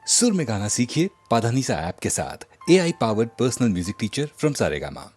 सुर में गाना सीखिए पाधानीसा ऐप के साथ। AI powered personal music teacher from Saregama.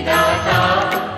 दाता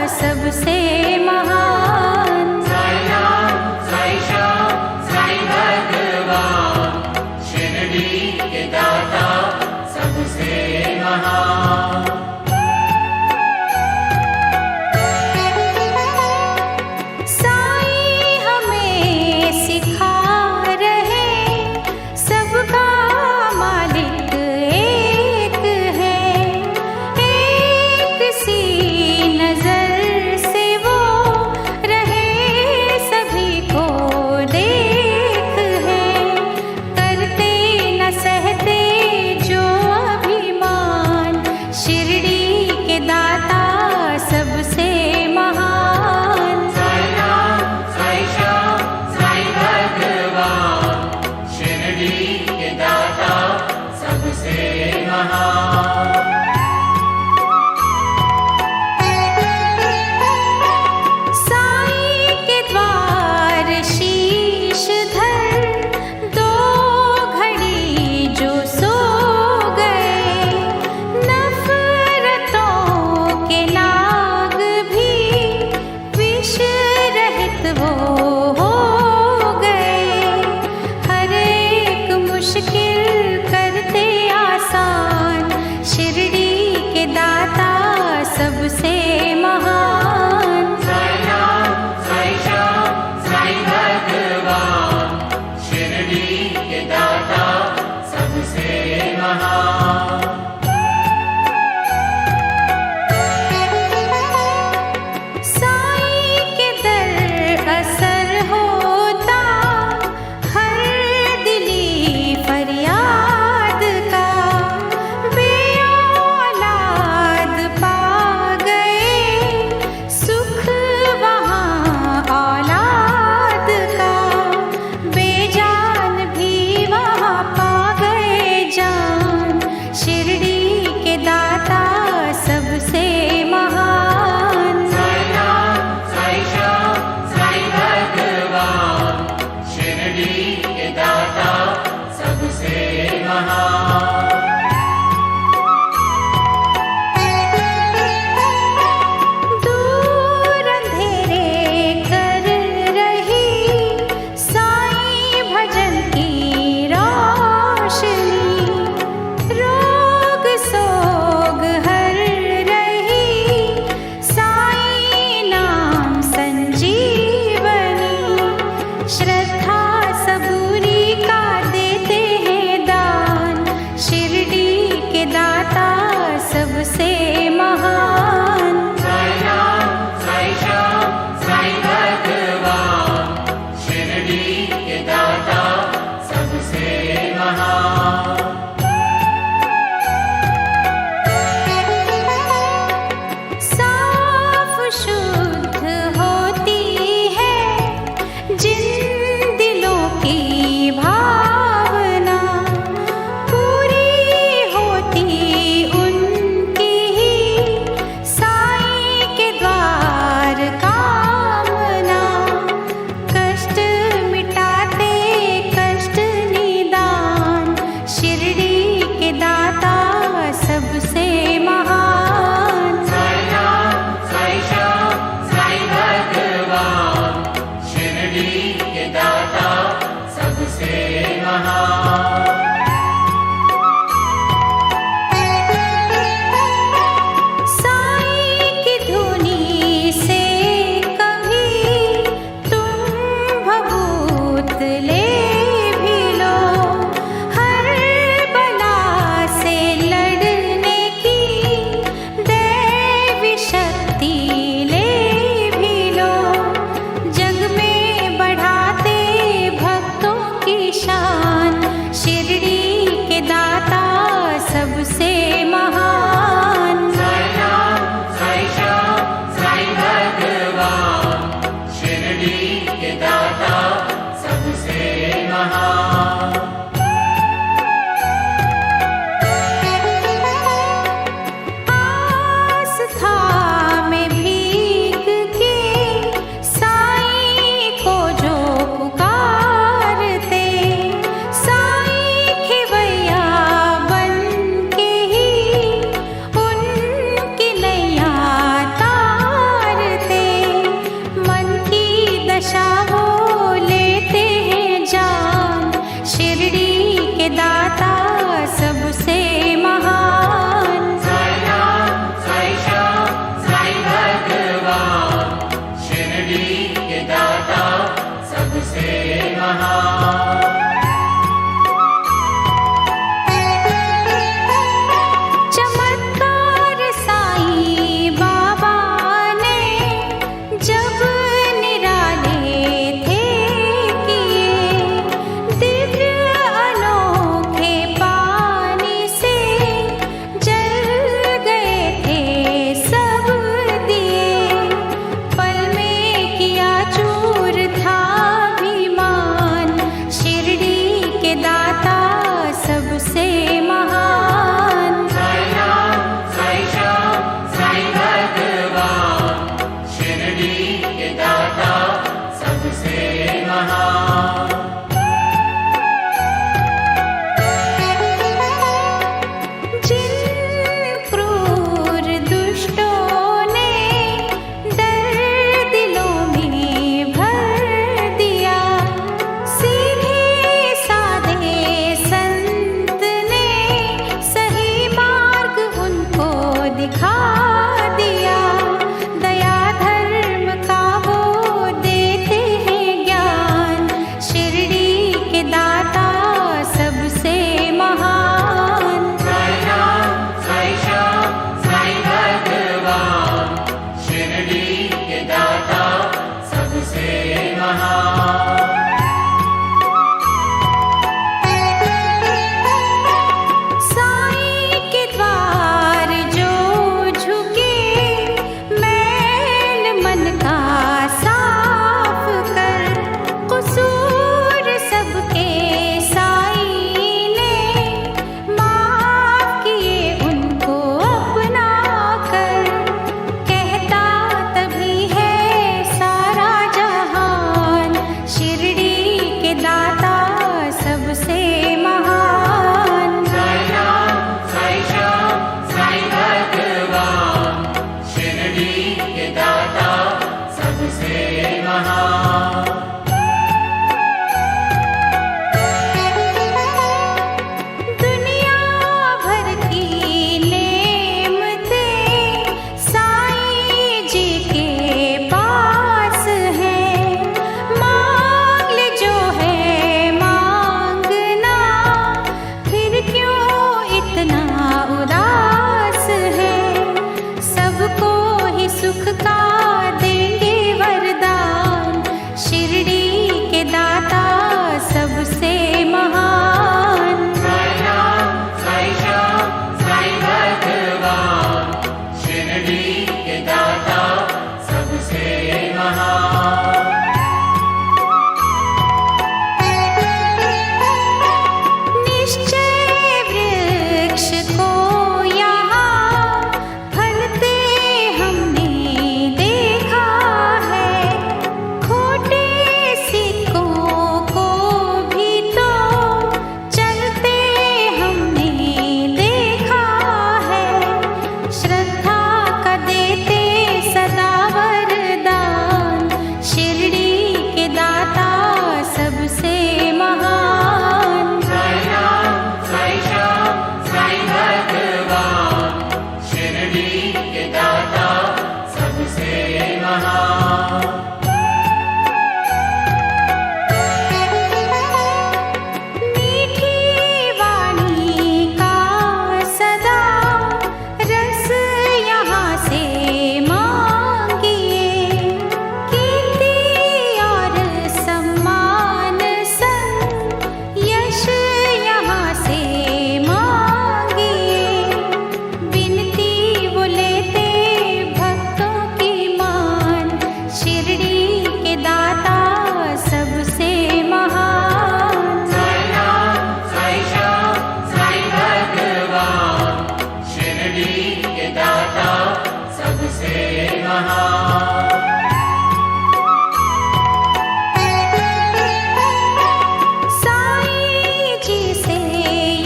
सबसे महान। साई राम, साई श्याम, साई भगवान, शिरडी के दाता सबसे महान। साई हमें सिखा रहे सबका मालिक एक है। एक सी नजर से वो के दाता सबसे महान। दुनिया भर की नेमतें साईं जी के पास है। मांग ले जो है मांगना, फिर क्यों इतना उदास है। सबको ही सुख का देंगे वरदान, शिरडी के दाता सबसे महान। साई राम, साई श्याम, साई भगवान, शिरडी के दाता सबसे महान। निश्चय वृक्ष को यहाँ फलते हमने देखा है। खोटे सिक्कों को भी तो चलते हमने देखा है। श्रद्धा का देते सदा वरदान, शिरडी के दाता सबसे महान। साई राम, साई श्याम, साई भगवान, शिरडी के दाता सबसे महान। मीठी वाणी का सदा रस यहाँ से मांगिए। कीर्ति और सम्मान संग यश यहाँ से मांगिए। विनती वो लेते भक्तों की मान, शिरडी के दाता सबसे महान। साई राम, साई श्याम, साई भगवान, शिरडी के दाता सबसे महान। साईं जी से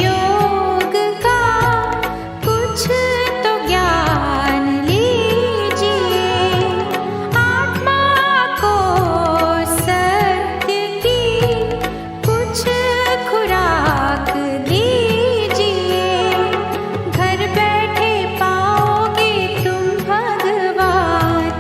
योग का कुछ तो ज्ञान लीजिए। आत्मा को सत्य की कुछ खुराक दीजिए। घर बैठे पाओगे तुम भगवान,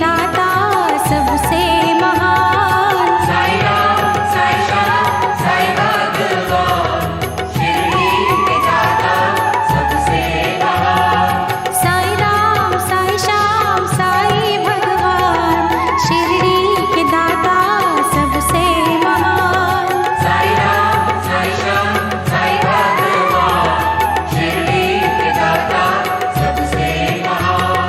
दाता सबसे महान। साई राम साई श्याम साई भगवान शिरडी के दाता सबसे महान। साई राम साई श्याम साई भगवान शिरडी के दाता सबसे महान। साई राम साई श्याम साई भगवान शिरडी के दाता सबसे महान।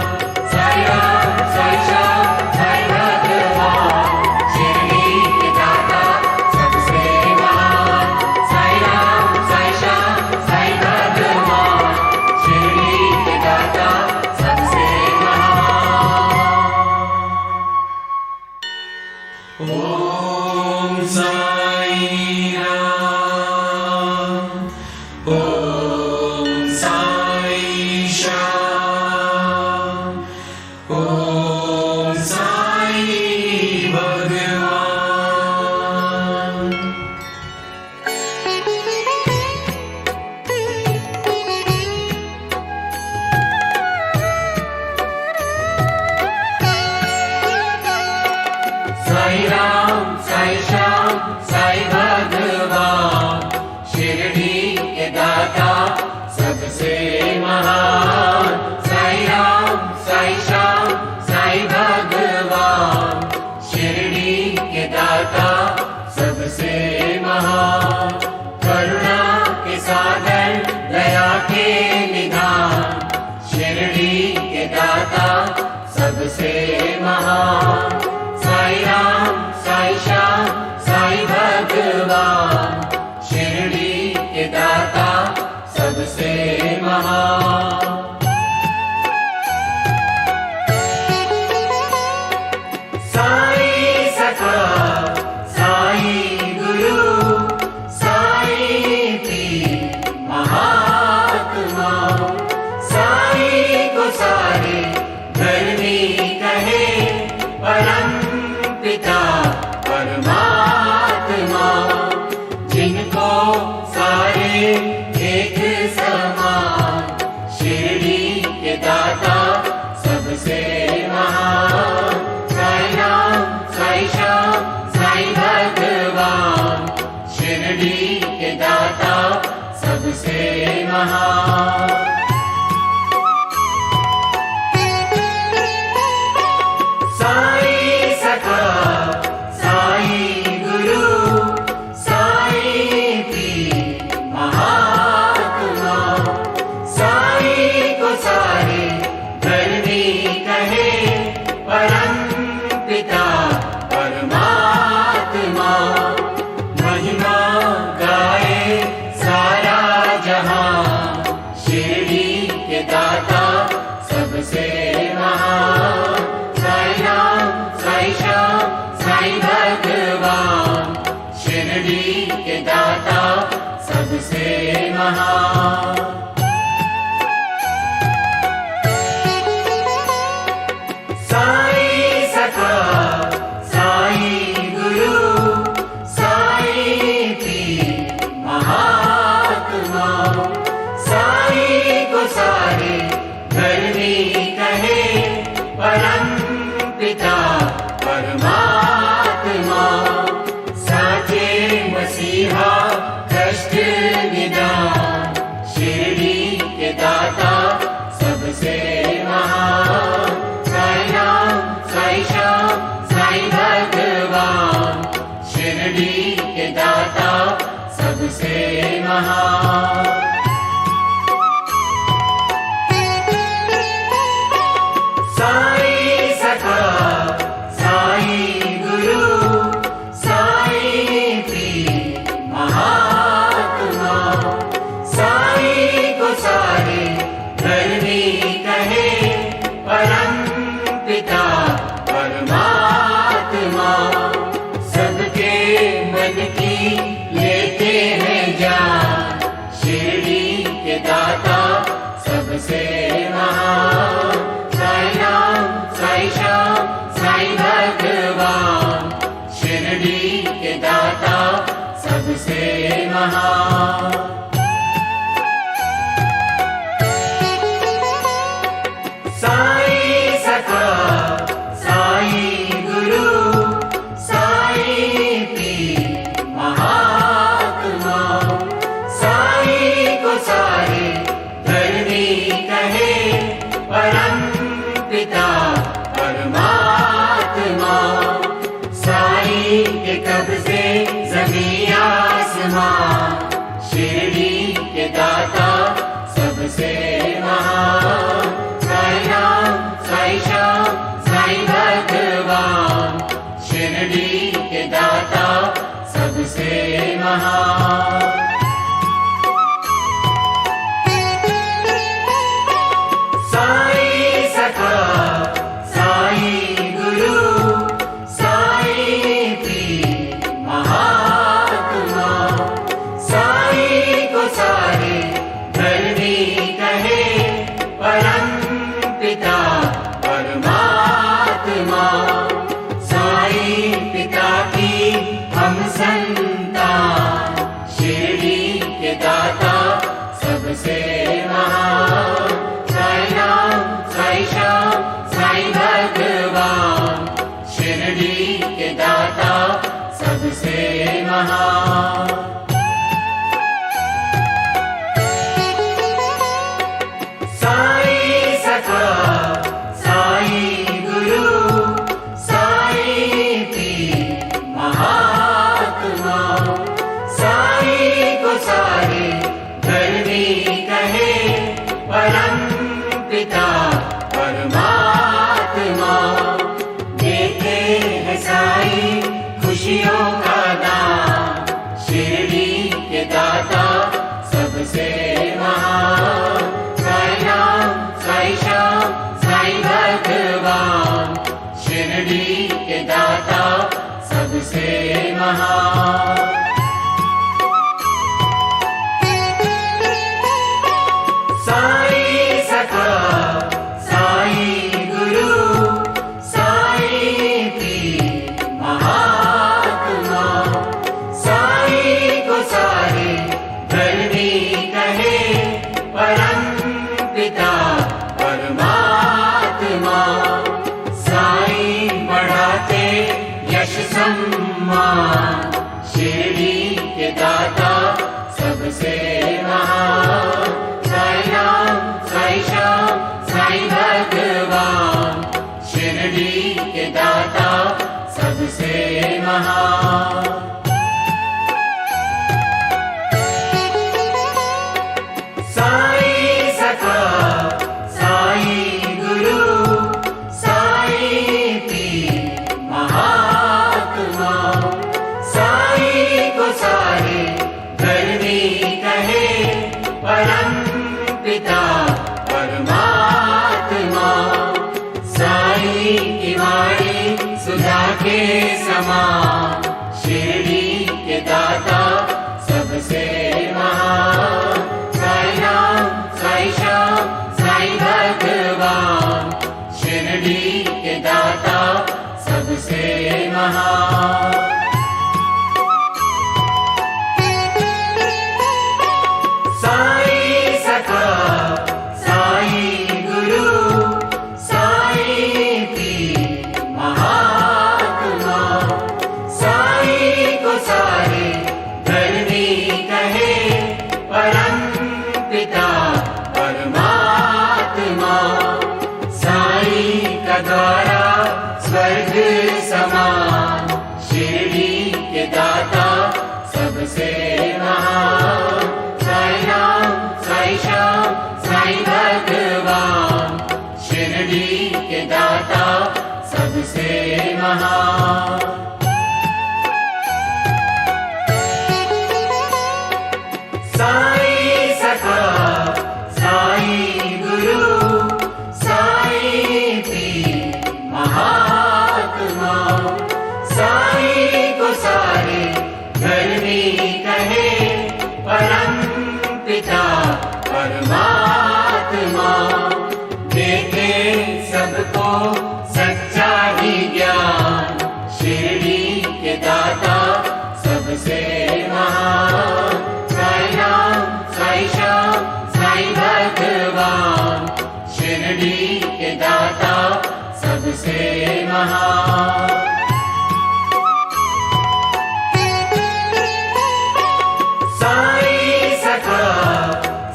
साई राम साई श्याम साई भगवान शिरडी के दाता सबसे महान। साई राम साई श्याम साई भगवान शिरडी के दाता सबसे महान। ओम साई राम ओम साई श्याम ओम साई भगवान। साई राम साई श्याम साई भगवान शिरडी के दाता सबसे महान। साई राम साई श्याम साई भगवान शिरडी के दाता सबसे महान। करुणा के सागर दया के निधान शिरडी के दाता सबसे महान। साई राम साई श्याम साई भगवान शिरडी के दाता सबसे महान। साई सखा साई गुरु साई पीर महात्मा साई को सारे धर्मी कहे परम पिता परमात्मा। जिनको सारे एक समान शिरडी के दाता सबसे महान। साई राम साई श्याम साई भगवान शिरडी के दाता सबसे महान। साई सखा साई गुरु साई पीर महात्मा साई को सारे धर्मी कहे परम पिता परमात्मा। महिमा गाए सारा जहां शिरडी के दाता सबसे महान। साई राम साई श्याम साई भगवान शिरडी के दाता सबसे महान। साई सखा साई गुरु साई पीर महात्मा साई को सारे धर्मी कहे परम पिता परमात्मा। साचे मसीहा कष्ट निदान शिरडी के दाता सबसे महान। साई राम साई श्याम साई भगवान शिरडी के दाता सबसे महान। साई सखा साई गुरु साई पीर महात्मा साई को सारे धर्मी कहे परम पिता परमात्मा। सबके मन की लेते हैं जान शिरडी के दाता सबसे महान। साई राम साई श्याम साई भगवान शिरडी के दाता सबसे महान। साई सखा सबसे महान। साईं सखा, साईं गुरु, साईं पीर महात्मा, साईं को सारे धरनी कहे, परम पिता परमात्मा। साईं पिता की हम संतान, शिरडी के दाता सबसे महान। साईं राम, साईं श्याम, साईं भगवान, शिरडी के दाता सबसे महान। साईं सखा, साईं गुरु, साईं पीर महात्मा, साईं को सारे धरनी कहे, परम पिता परमात्मा। देते हैं साईं खुशियों का दान, शिरडी के दाता सबसे महान। साईं राम, साईं श्याम, साईं भगवान, शिरडी के दाता सबसे महान। साईं सखा, साईं गुरु, साईं पीर महात्मा, साईं को सारे धरनी कहे, परम पिता परमात्मा। साईं बढ़ाते यश सम्मान, शिरडी के दाता सबसे महान। साईं राम, साईं श्याम, साईं भगवान, शिरडी के दाता सबसे महान। साईं सखा, साईं गुरु, साईं पीर महात्मा, साईं को सारे धरनी कहे, परम पिता परमात्मा। साईं की वाणी सुधा के समान, शिरडी के दाता सबसे महान। साईं राम, साईं श्याम, साईं भगवान, शिरडी के दाता सबसे महान। साईं सखा, साईं गुरु, साईं पीर महात्मा, साईं को सारे धरनी कहे, परम पिता परमात्मा। साईं का द्वारा स्वर्ग समान, शिरडी के दाता सबसे महान। साईं राम, साईं श्याम, साईं भगवान, शिरडी के दाता सबसे महान। साईं सखा, साईं गुरु, साईं पीर महात्मा, साईं को सारे धरनी कहे, परम पिता परमात्मा। देते सबको सच्चा ही ज्ञान, शिरडी के दाता सबसे महान। साईं राम, साईं श्याम, साईं भगवान, शिरडी के दाता सबसे महान। साईं सखा,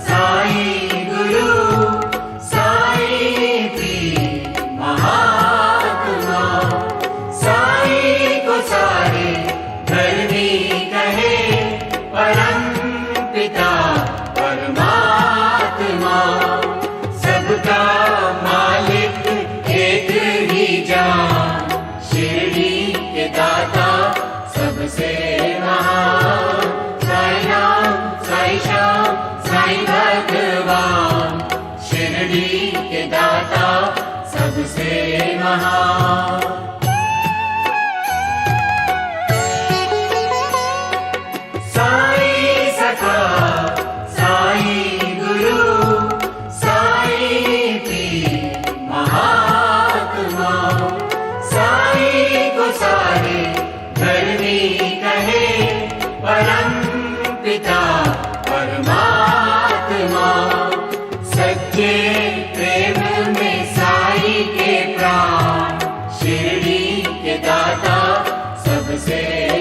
साईं गुरु, साईं पीर महात्मा, महान। साई सखा साई गुरु साई पीर महात्मा, साई को सारे धर्मी कहे परम पिता परमात्मा। सच्चे प्रेम में साई के प्राण, शिरडी के दाता सबसे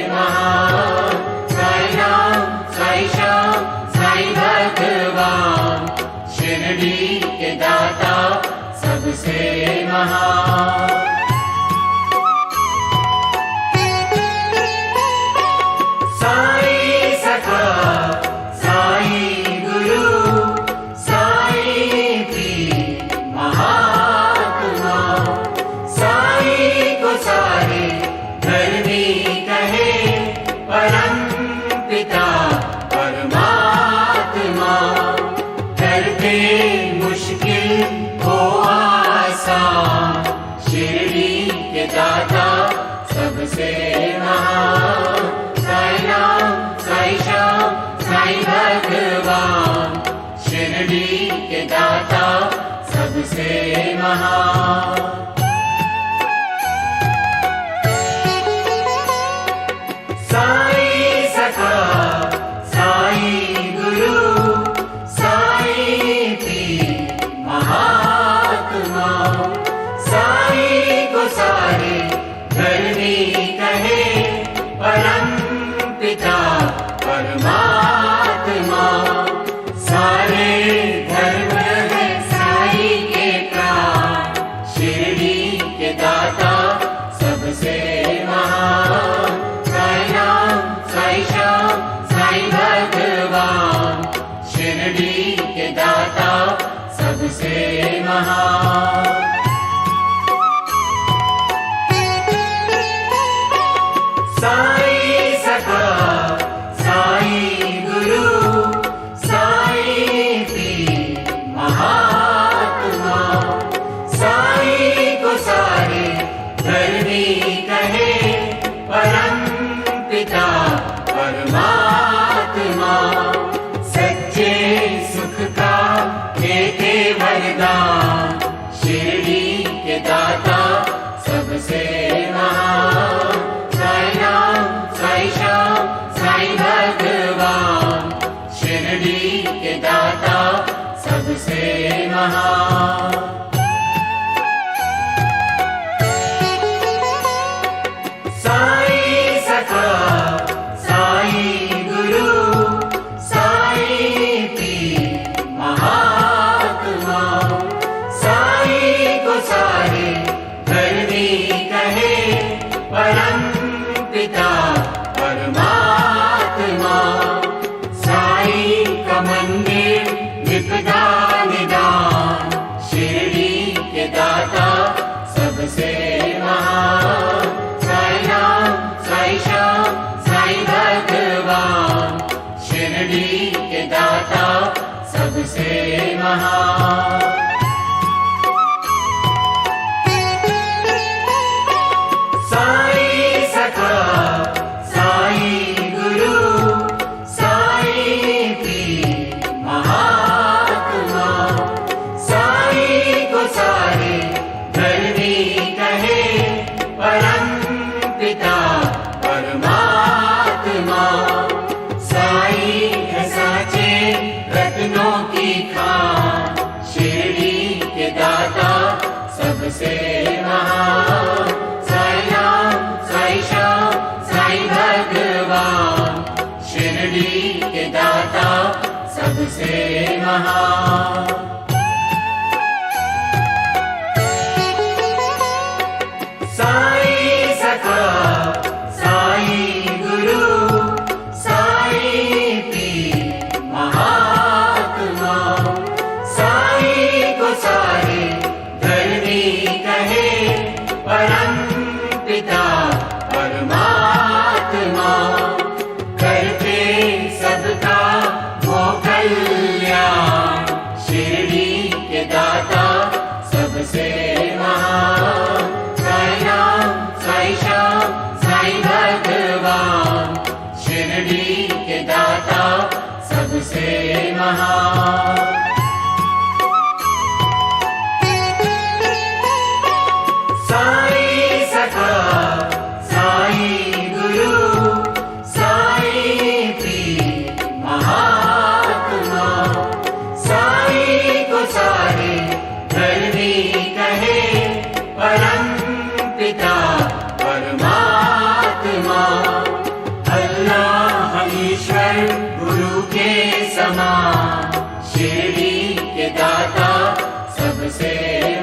महान। साई राम साई श्याम साई भगवान, शिरडी के दाता सबसे महान। साई सखा साई गुरु साई पीर महात्मा, साई को सारे धर्मी कहे परम पिता परमात्मा। करते मुश्किल को आसान, शिरडी के दाता सबसे महान। साई राम साई श्याम साई भगवान, शिरडी के दाता सबसे महान। साई सखा साई गुरु साई पीर महात्मा, साई को सारे धर्मी कहे परम पिता परमात्मा। सारे धर्म है साई के प्राण, शिरडी के दाता सबसे महान। साई राम साई श्याम साई भगवान, शिरडी के दाता सबसे महान। साई सखा साई गुरु साई पीर महात्मा, साई को सारे धर्मी कहे परम पिता परमात्मा। सच्चे सुख का देते वरदान, शिरडी के दाता सबसे महान। साई राम साई श्याम साई भगवान, शिरडी के दाता सबसे महान। साई सखा साई गुरु साई पीर महात्मा, साई को सारे धर्मी कहे परम पिता परमात्मा। साई का मंदिर विपदा निदान, शिरडी के दाता सबसे महान। साई राम साई श्याम साई भगवान, शिरडी के दाता सबसे महान। साई सखा साई गुरु साई पीर महात्मा, साई को सारे धर्मी कहे परम पिता परमात्मा। साई है साचे रत्नों की खान, शिरडी के दाता सबसे महान। साई राम साई श्याम साई भगवान, शिरडी के दाता सबसे महान। साई सखा साई गुरु साई पीर महात्मा, साई को सारे धर्मी कहे परम पिता परमात्मा। करते सबका वो कल्याण, शिरडी के दाता सबसे महान। सबसे महान। साई सखा साई गुरु साई पीर महात्मा, साई को सारे धर्मी कहे परम पिता परमात्मा। अल्लाह ईश्वर गुरु के समान, शिरडी के दाता सबसे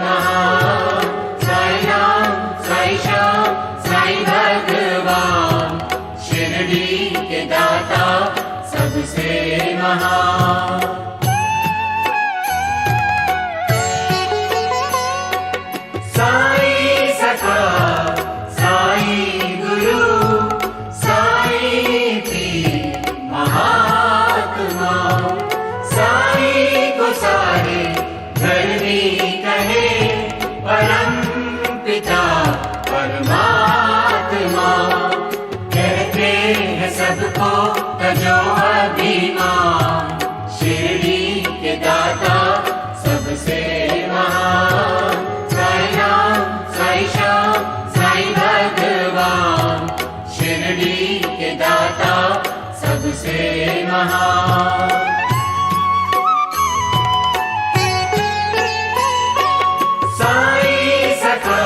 महान। साई राम साई श्याम साई भगवान, शिरडी के दाता सबसे महान। साई सखा साई गुरु साई पीर महात्मा, साई को सारे धर्मी कहे परम पिता परमात्मा। कहते हैं सबको तजो अभिमान, शिरडी के दाता सबसे महान। साई राम साई श्याम साई भगवान, शिरडी के दाता सबसे महान। साई सखा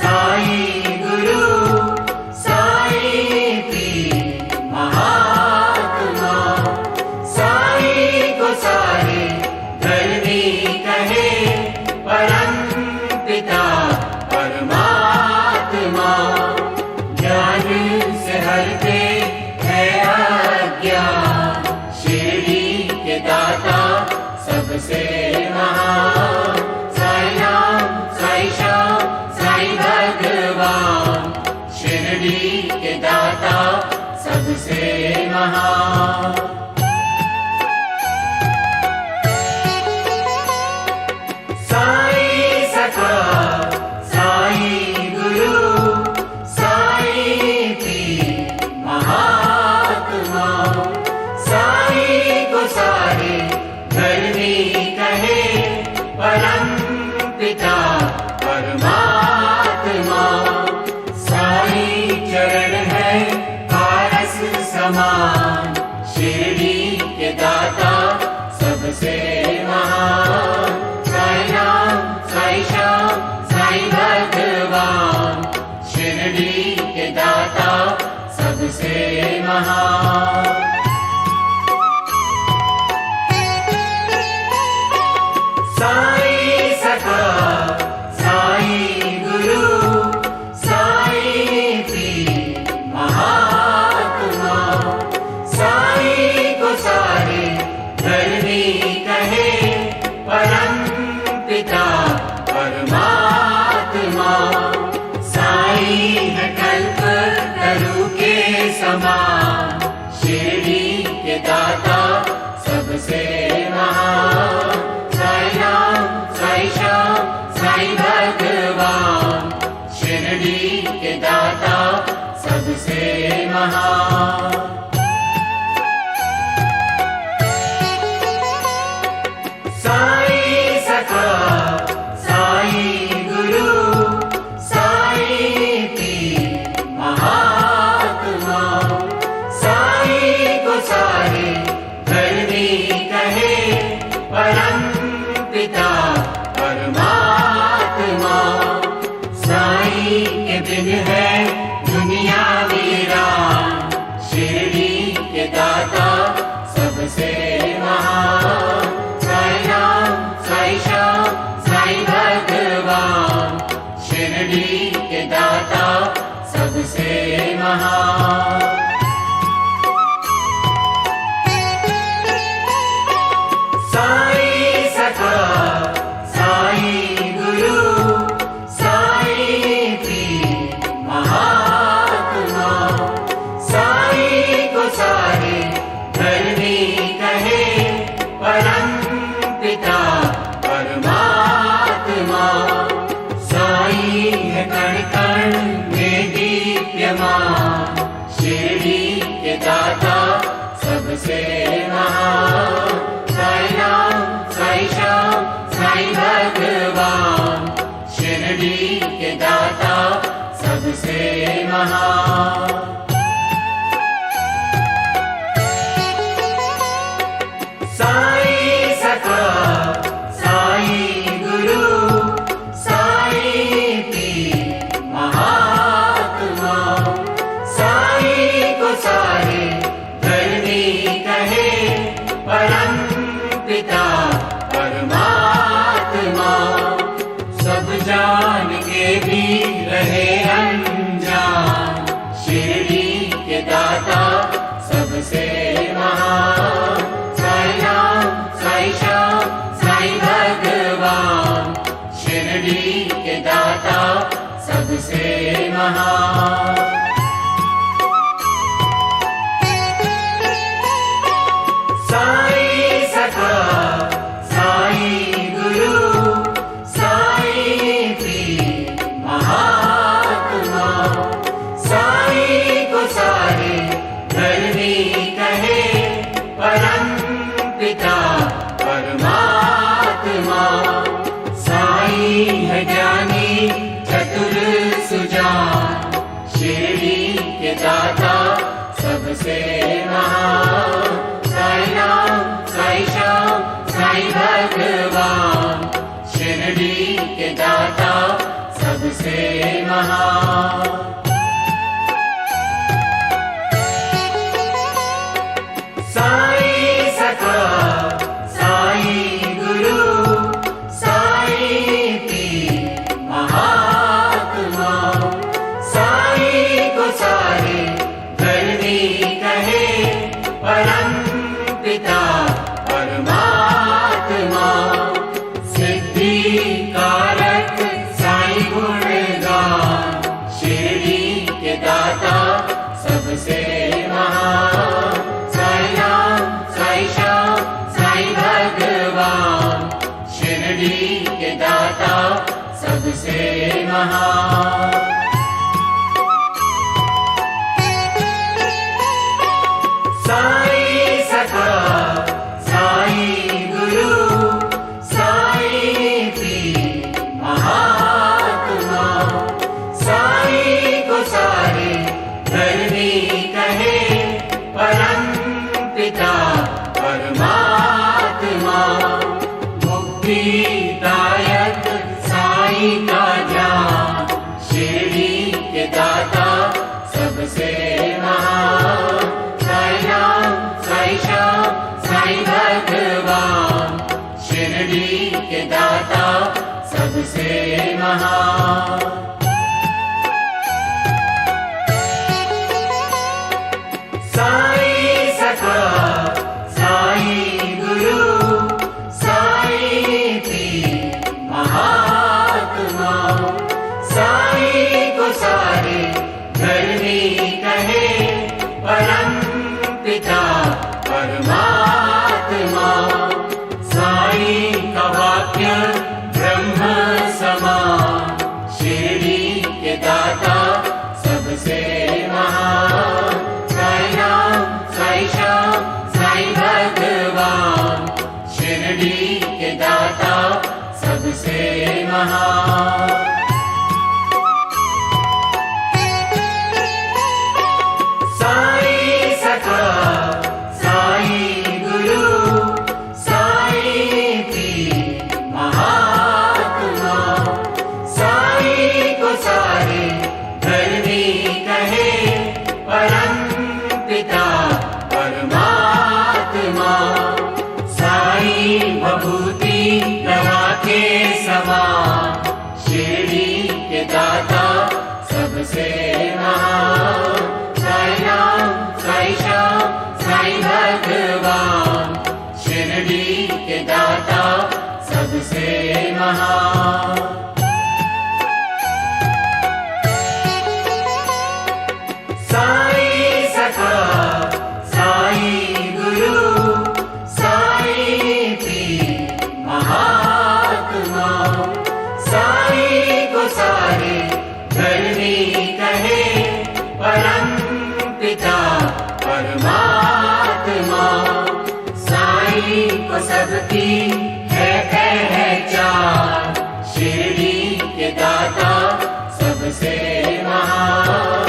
साई गुरु साई पीर महात्मा, साई को सारे धर्मी कहे परम पिता परमात्मा। ज्ञान से हरते है अज्ञान, शिरडी के दाता सबसे महान। साई राम साई श्याम साई भगवान, शिरडी के दाता सबसे महान। साई सखा साई गुरु साई पीर महात्मा, साई को सारे धर्मी कहे परम पिता परमात्मा। साई चरण है पारस समान, शिरडी के दाता सबसे महान। साई राम साई श्याम साई भगवान, शिरडी के दाता सबसे महान। साई सखा साई गुरु साई पीर महात्मा, साई को सारे धर्मी कहे परम पिता परमात्मा। साई है कल्प तरु के समान, शिरडी के दाता सबसे महान। साई राम साई श्याम साई भगवान, शिरडी के दाता सबसे महान। साई सखा साई गुरु साई पीर महात्मा, साई को सारे धर्मी कहे परम पिता परमात्मा। साई के बिन है दुनिया वीरान, शिरडी के दाता सबसे महान। साई राम साई श्याम साई भगवान, शिरडी के दाता सबसे महान। साई सखा साई गुरु साई पीर महात्मा, साई को सारे धर्मी कहे परम पिता परमात्मा। साई है कण कण में दीप्यमान, शिरडी के दाता सबसे महान। महान। साई सखा साई गुरु साई पीर महात्मा, साई को सारे धरनी कहे परम पिता परमात्मा। सब जान के भी रहे अनजान, शिरडी के दाता सबसे महान। साई राम साई श्याम साई भगवान, शिरडी के दाता सबसे महान। साई सखा साई गुरु साई पीर महात्मा, साई को सारे धरनी कहे परम पिता परमात्मा। साई है ज्ञानी चतुर सुजान, शिरडी के दाता सबसे महान। साई राम साई श्याम साई भगवान, शिरडी के दाता सबसे महान। साई सखा साई गुरु साई पीर महात्मा, साई को सारे धरनी कहे परम पिता परमात्मा। सिद्धि कारक साई गुणगान, शिरडी के दाता सबसे महान। साई राम साई श्याम साई भगवान, शिरडी के दाता सबसे महान। साई सखा साई गुरु साई पीर महात्मा, साई को सारे धरनी कहे परम पिता परमात्मा। मुक्तिदायक साई का ध्यान, शिरडी के दाता सबसे महान। साई राम साई श्याम साई भगवान, शिरडी के दाता सबसे महान। साई सखा साई गुरु साई पीर महात्मा, साई को सारे धरनी कहे परम पिता परमात्मा। साई का वाक्य ब्रह्म समान, शिरडी के दाता सबसे महान। साई राम साई श्याम साई भगवान, शिरडी के दाता सबसे महान। साई सखा साई गुरु साई पीर महात्मा, साई को सारे धरनी कहे परम पिता परमात्मा। साई भभूति लगा के समान, शिरडी के दाता सबसे महान। साई राम साई श्याम साई भगवान, शिरडी के दाता सबसे महान। साई सखा साई गुरु साई पीर महात्मा, साई को सारे धरनी कहे परम पिता परमात्मा। साई को सबकी है पहचान, शिरडी के दाता सबसे महान।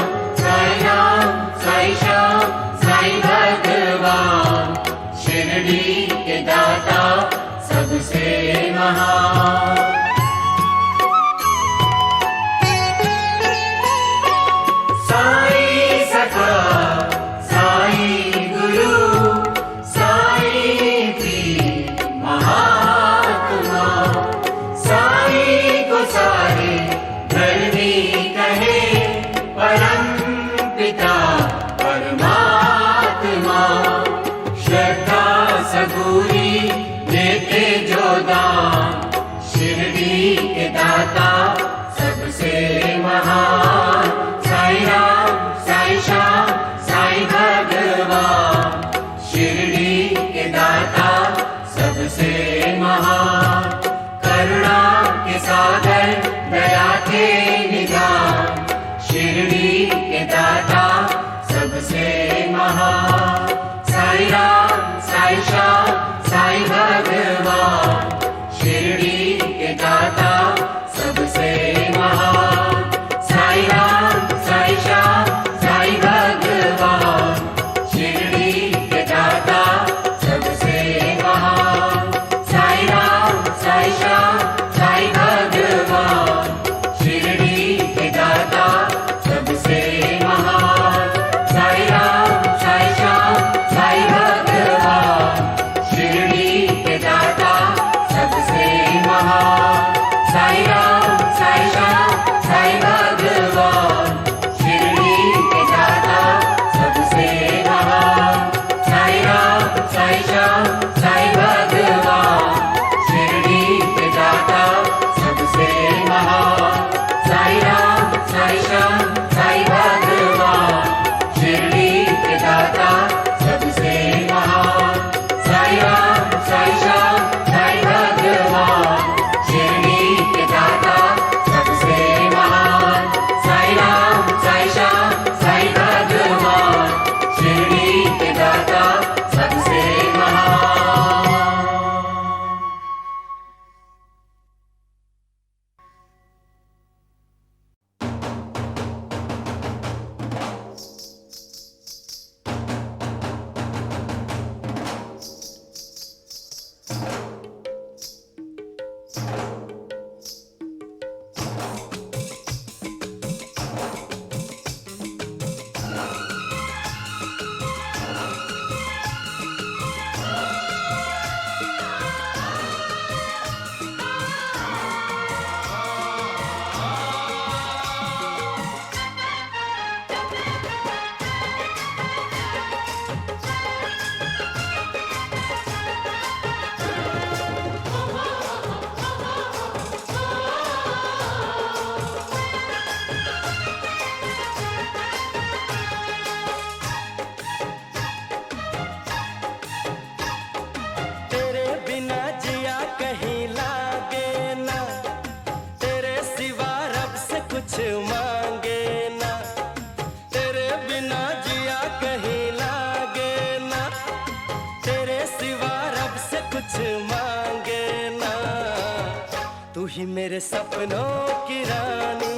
ही मेरे सपनों की रानी,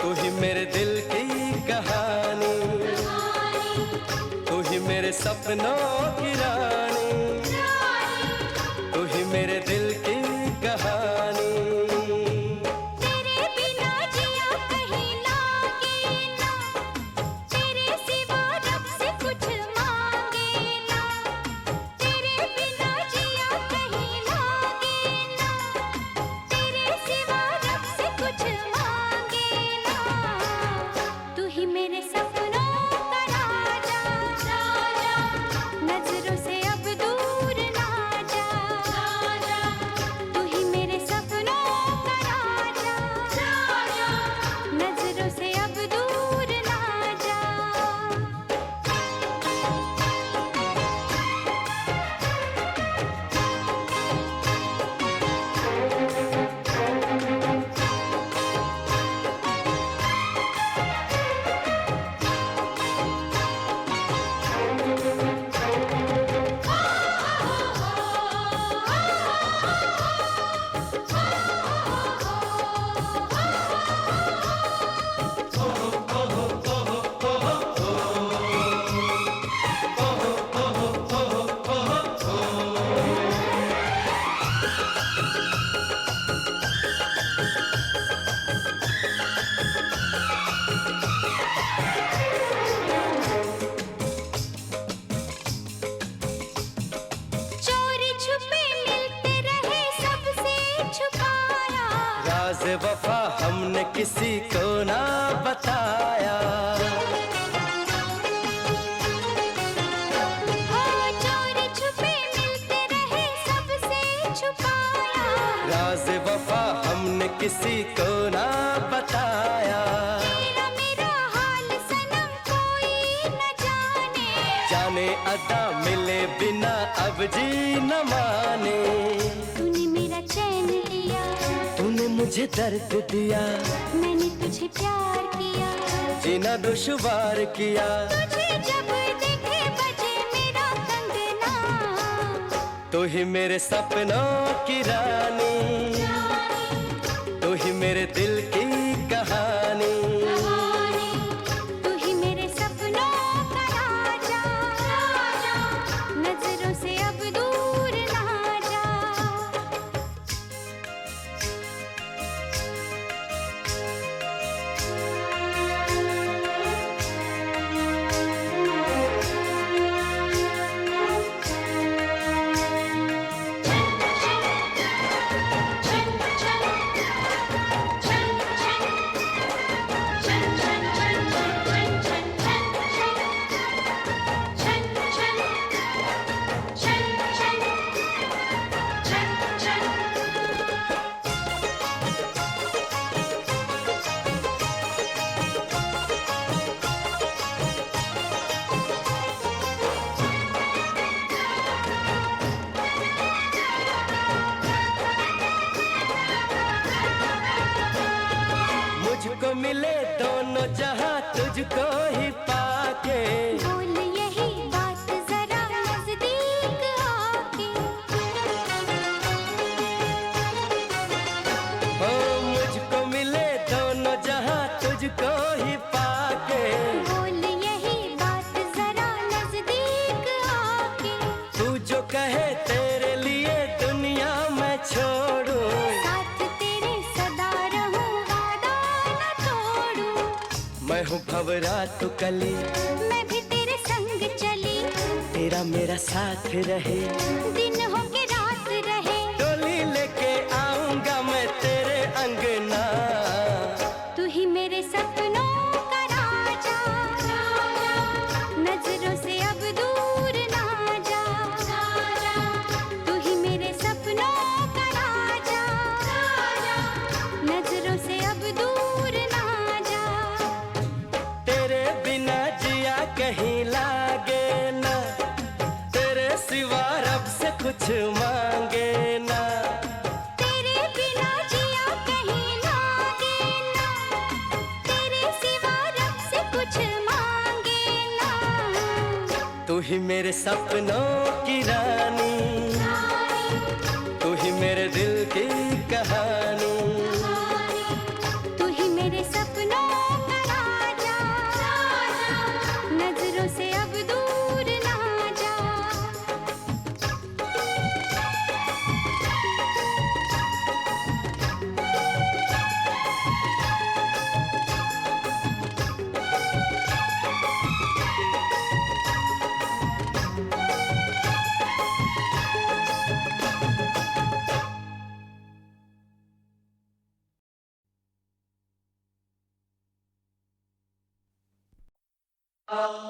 तू ही मेरे दिल की कहानी, तू ही मेरे सपनों की रानी, तू ही मेरे दिल की कहानी। तेरे बिना जिया कहीं लागे ना, तेरे सिवा रब से कुछ मांगे ना। तेरे बिना जिया कहीं लागे ना, तेरे सिवा रब से कुछ मांगे ना। तू ही मेरे सपनों का राजा, नजरों से अब दूर ना जा। तू ही मेरे सपनों का राजा, नजरों से अब दूर ना जा। चोरी छुपे मिलते रहे सबसे छुपाया, राज वफा हमने किसी को ना बताया। हो चोरी छुपे मिलते रहे सबसे छुपाया। राज वफा हमने किसी को ना बताया। तेरा मेरा हाल सनम कोई न जाने, जाने अदा मिले बिना अब जी न माने। तूने मेरा चैन लिया, तूने मुझे दर्द दिया, मैंने तुझे प्यार किया। जीना दुश्वार किया। तुझे जब देखे बजे मेरा कंगना, तू ही मेरे सपनों की रानी, तू ही मेरे दिल की कहानी। तू ही मेरे सपनों का राजा, नजरों से अब दूर ना जा। मुझको मिले दोनों जहां तुझको ही पाके। बोल यही बात जरा नजदीक आके। हो मुझको मिले दोनों जहां तुझको ही पाके। बोल यही बात जरा नजदीक आके। तू जो कहे तेरे लिए दुनिया मैं छोड़ूं। साथ तेरे सदा रहूं, वादा न तोड़ूं। मैं हूँ भंवरा तू कली, मैं भी तेरे संग चली। तेरा मेरा साथ रहे। दिन हो के रात रहे, डोली लेके आऊंगा मैं तेरे अंगना। तू ही मेरे सपनों का राजा, नजरों से अब दूर ना जा। तू ही मेरे सपनों का राजा, नजरों से अब दूर ना जा। तेरे बिना जिया कहीं लागे ना, तेरे सिवा रब से कुछ मांगे ना। तेरे बिना जिया कहीं लागे ना, तेरे सिवा रब से कुछ मांगे ना। तू ही मेरे सपनों की रानी, तू ही मेरे दिल की Na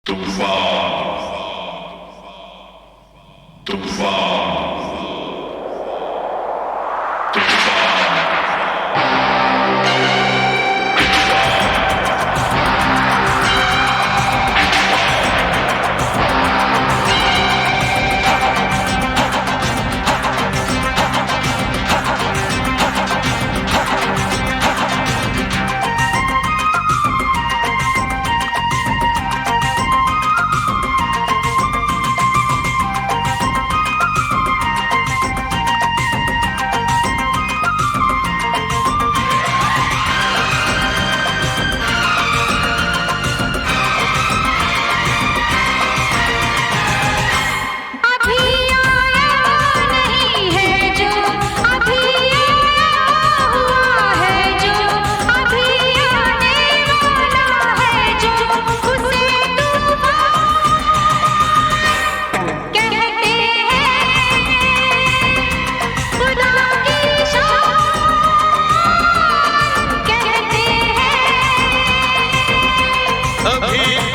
अभी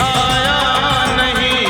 आया नहीं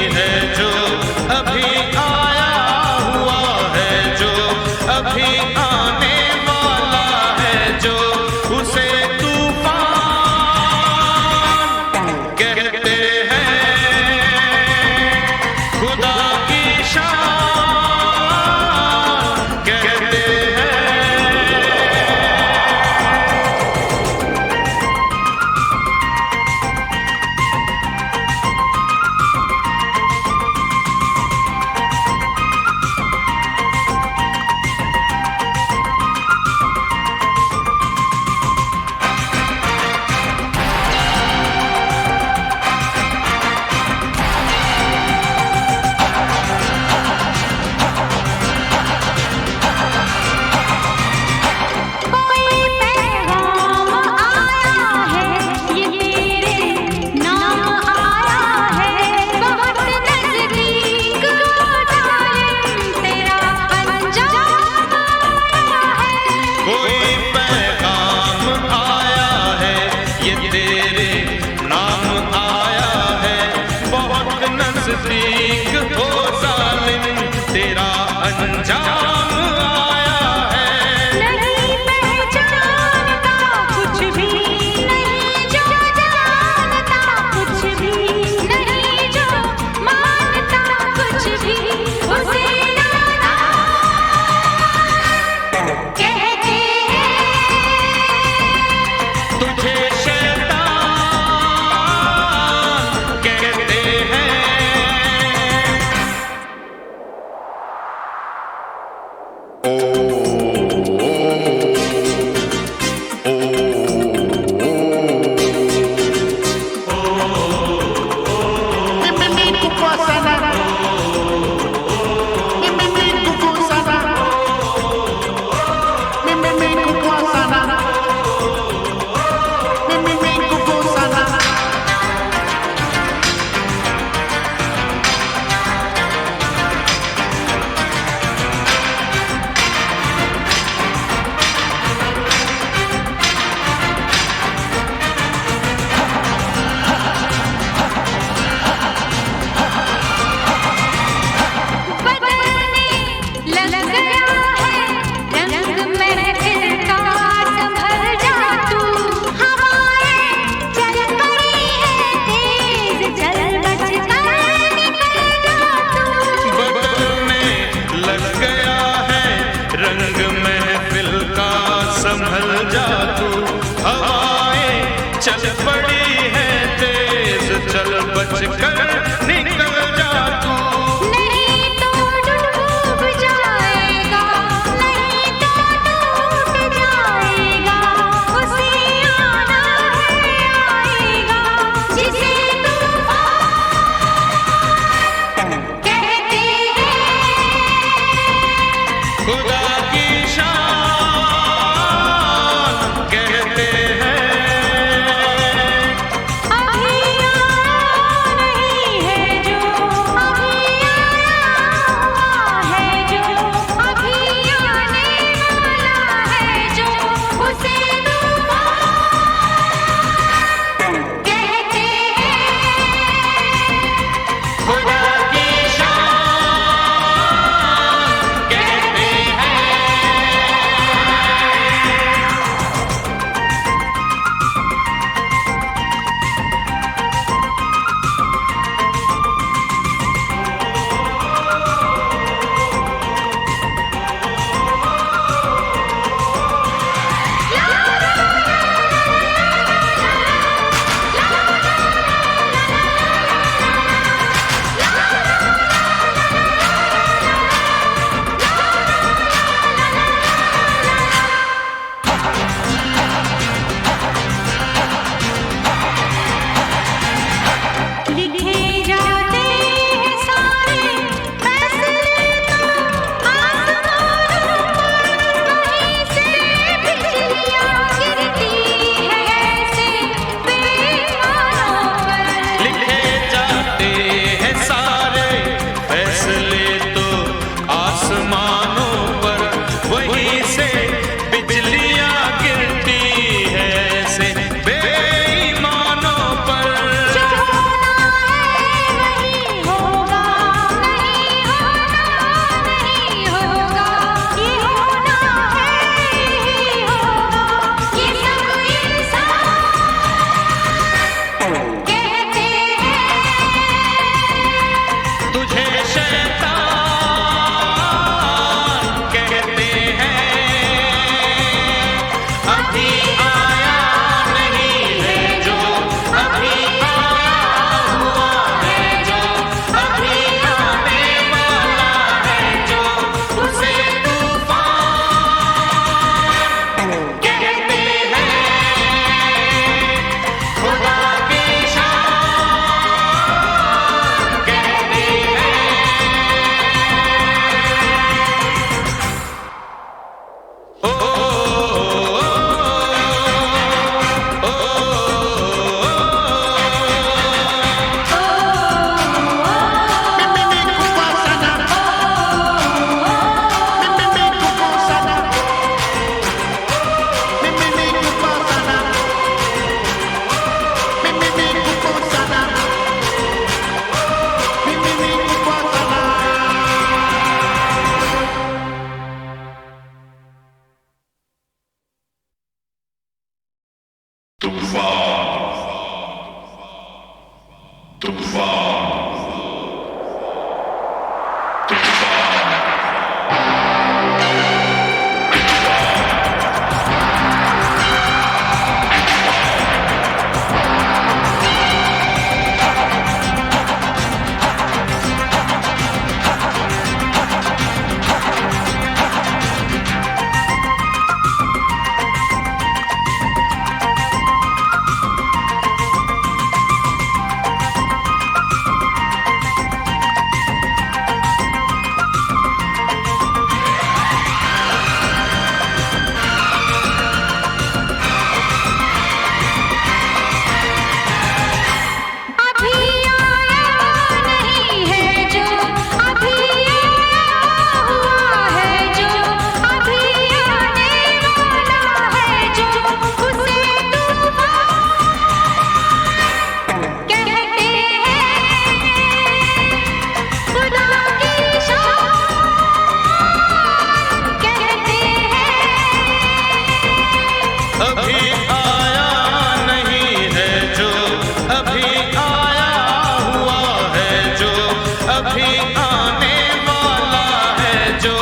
अभी आने वाला है जो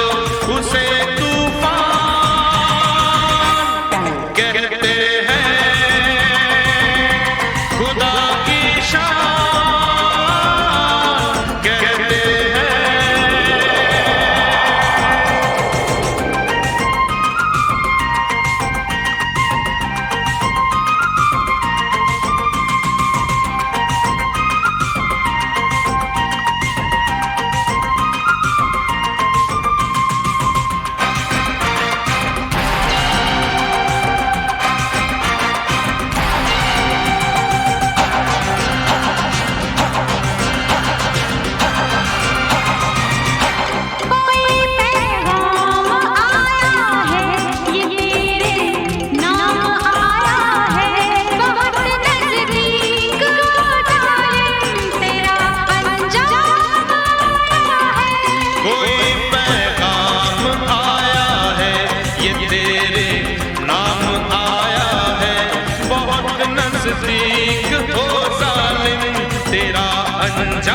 उसे तूफान कहते हैं। खुदा की शान कहते हैं। नजदीक हो जालिम तेरा अंजाम